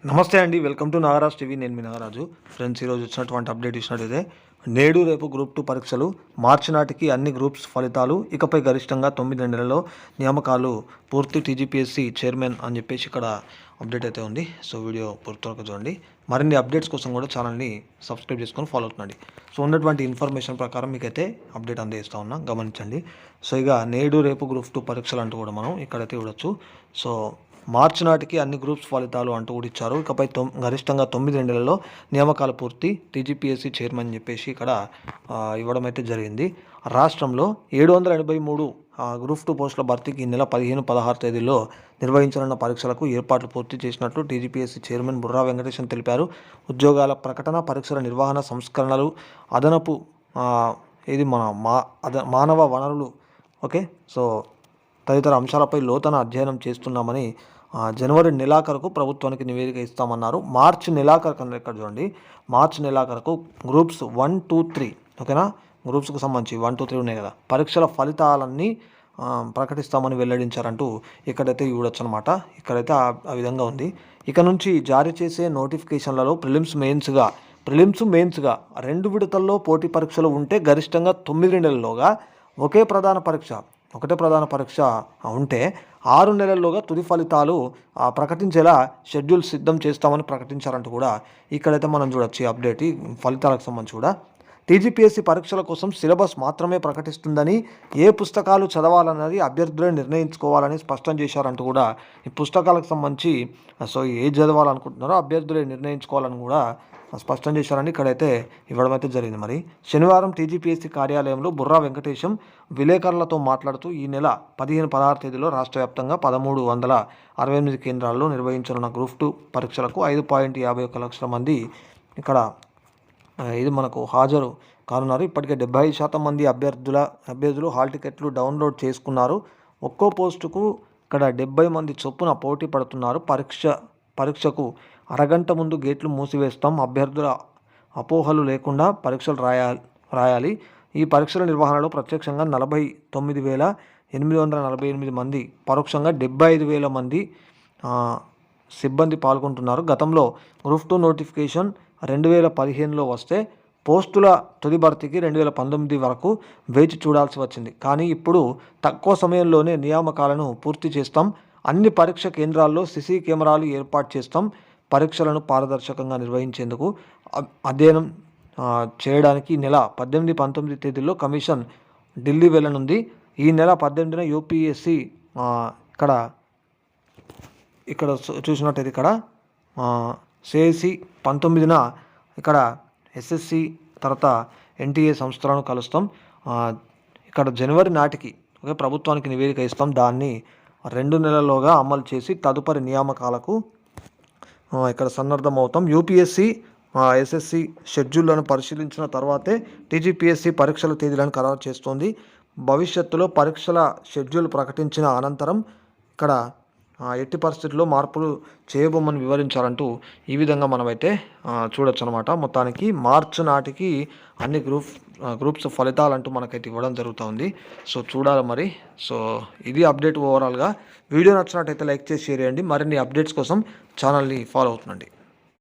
నమస్తే అండి, welcome to Nagaraj TV. నేను మీ నాగరాజు. ఫ్రెండ్స్, ఈరోజు వచ్చినటువంటి అప్డేట్ ఇచ్చినట్టయితే నేడు రేపు గ్రూప్ 2 పరీక్షలు మార్చి నాటికి అన్ని గ్రూప్స్ ఫలితాలు, ఇకపై గరిష్టంగా 9 నెలల్లో నియామకాలు పూర్తి టీజీపీఎస్సీ చైర్మన్ అని చెప్పేసి ఇక్కడ అప్డేట్ అయితే ఉంది. సో వీడియో పూర్తివరకు చూడండి. మరిన్ని అప్డేట్స్ కోసం కూడా ఛానల్ని సబ్స్క్రైబ్ చేసుకొని ఫాలో అవుతుండండి. సో ఉన్నటువంటి ఇన్ఫర్మేషన్ ప్రకారం మీకైతే అప్డేట్ అందిస్తూ ఉన్నా, గమనించండి. సో ఇక నేడు రేపు గ్రూప్ 2 పరీక్షలు అంటూ కూడా మనం ఇక్కడైతే చూడొచ్చు. సో మార్చి నాటికి అన్ని గ్రూప్స్ ఫలితాలు అంటూ కూడా ఇచ్చారు. ఇకపై గరిష్టంగా 9 నెలల్లో నియామకాల పూర్తి టీజీపీఎస్సీ చైర్మన్ అని చెప్పేసి ఇక్కడ ఇవ్వడం అయితే జరిగింది. రాష్ట్రంలో 783 గ్రూప్ 2 పోస్టుల భర్తీకి ఈ నెల 15, 16 తేదీల్లో నిర్వహించనున్న పరీక్షలకు ఏర్పాట్లు పూర్తి చేసినట్లు టీజీపీఎస్సీ చైర్మన్ బుర్రా వెంకటేశన్ తెలిపారు. ఉద్యోగాల ప్రకటన, పరీక్షల నిర్వహణ, సంస్కరణలు, అదనపు మానవ వనరులు సో తదితర అంశాలపై లోతన అధ్యయనం చేస్తున్నామని జనవరి నెలాఖరుకు ప్రభుత్వానికి నివేదిక ఇస్తామన్నారు. మార్చి నెలాఖరు కన్నా ఇక్కడ చూడండి, మార్చి నెలాఖరుకు గ్రూప్స్ 1, 2, 3 ఓకేనా, గ్రూప్స్కు సంబంధించి 1, 2, 3 ఉన్నాయి కదా, పరీక్షల ఫలితాలన్నీ ప్రకటిస్తామని వెల్లడించారంటూ ఇక్కడైతే చూడొచ్చు అనమాట. ఇక్కడైతే ఆ విధంగా ఉంది. ఇక నుంచి జారీ చేసే నోటిఫికేషన్లలో ప్రిలిమ్స్, మెయిన్స్గా 2 విడతల్లో పోటీ పరీక్షలు ఉంటే గరిష్టంగా 9 నెలల్లోగా ఒకటే ప్రధాన పరీక్ష ఉంటే 6 నెలల్లోగా తుది ఫలితాలు ప్రకటించేలా షెడ్యూల్ సిద్ధం చేస్తామని ప్రకటించారంటూ కూడా ఇక్కడైతే మనం చూడొచ్చు. ఈ అప్డేట్ ఈ ఫలితాలకు సంబంధించి కూడా టీజీపీఎస్సీ పరీక్షల కోసం సిలబస్ మాత్రమే ప్రకటిస్తుందని, ఏ పుస్తకాలు చదవాలన్నది అభ్యర్థులే నిర్ణయించుకోవాలని స్పష్టం చేశారంటూ కూడా ఈ పుస్తకాలకు సంబంధించి సో ఏ చదవాలనుకుంటున్నారో అభ్యర్థులే నిర్ణయించుకోవాలని కూడా స్పష్టం చేశారని ఇక్కడైతే ఇవ్వడం అయితే జరిగింది. మరి శనివారం టీజీపీఎస్సీ కార్యాలయంలో బుర్రా వెంకటేశం విలేకరులతో మాట్లాడుతూ ఈ నెల 15, 16 తేదీలో రాష్ట్ర వ్యాప్తంగా 1368 కేంద్రాల్లో నిర్వహించనున్న గ్రూప్ 2 పరీక్షలకు 5.51 లక్షల మంది ఇక్కడ ఇది మనకు హాజరు కానున్నారు. ఇప్పటికే 75% మంది అభ్యర్థులు హాల్ టికెట్లు డౌన్లోడ్ చేసుకున్నారు. ఒక్కో పోస్టుకు ఇక్కడ 70 మంది చొప్పున పోటీ పడుతున్నారు. పరీక్షకు అరగంట ముందు గేట్లు మూసివేస్తాం. అభ్యర్థుల అపోహలు లేకుండా పరీక్షలు రాయాలి. ఈ పరీక్షల నిర్వహణలో ప్రత్యక్షంగా 49,848 మంది, పరోక్షంగా 75,000 మంది సిబ్బంది పాల్గొంటున్నారు. గతంలో గ్రూప్ 2 నోటిఫికేషన్ 2015లో వస్తే పోస్టుల తుది భర్తీకి 2019 వరకు వేచి చూడాల్సి వచ్చింది. కానీ ఇప్పుడు తక్కువ సమయంలోనే నియామకాలను పూర్తి చేస్తాం. అన్ని పరీక్ష కేంద్రాల్లో సీసీ కెమెరాలు ఏర్పాటు చేస్తాం. పరీక్షలను పారదర్శకంగా నిర్వహించేందుకు అధ్యయనం చేయడానికి ఈ నెల 18, 19 తేదీల్లో కమిషన్ ఢిల్లీ వెళ్ళనుంది. ఈ నెల 18న యూపీఎస్సీ ఇక్కడ చూసినట్టయితే ఇక్కడ సిఐసి 19న ఇక్కడ ఎస్ఎస్సి తర్వాత ఎన్టీఏ సంస్థలను కలుస్తాం. ఇక్కడ జనవరి నాటికి ప్రభుత్వానికి నివేదిక ఇస్తాం. దాన్ని 2 నెలల్లోగా అమలు చేసి తదుపరి నియామకాలకు ఇక్కడ సన్నద్ధమవుతాం. యూపీఎస్సీ ఎస్ఎస్సి షెడ్యూళ్లను పరిశీలించిన తర్వాతే టీజీపీఎస్సీ పరీక్షల తేదీలను ఖరారు చేస్తోంది. భవిష్యత్తులో పరీక్షల షెడ్యూల్ ప్రకటించిన అనంతరం ఇక్కడ ఎట్టి పరిస్థితుల్లో మార్పులు చేయబోమని వివరించారంటూ ఈ విధంగా మనమైతే చూడొచ్చు అనమాట. మొత్తానికి మార్చి నాటికి అన్ని గ్రూప్స్ ఫలితాలంటూ మనకైతే ఇవ్వడం జరుగుతుంది. సో చూడాలి మరి. సో ఇది అప్డేట్ ఓవరాల్గా. వీడియో నచ్చినట్టయితే లైక్ చేసి షేర్ చేయండి. మరిన్ని అప్డేట్స్ కోసం ఛానల్ని ఫాలో అవుతుండండి.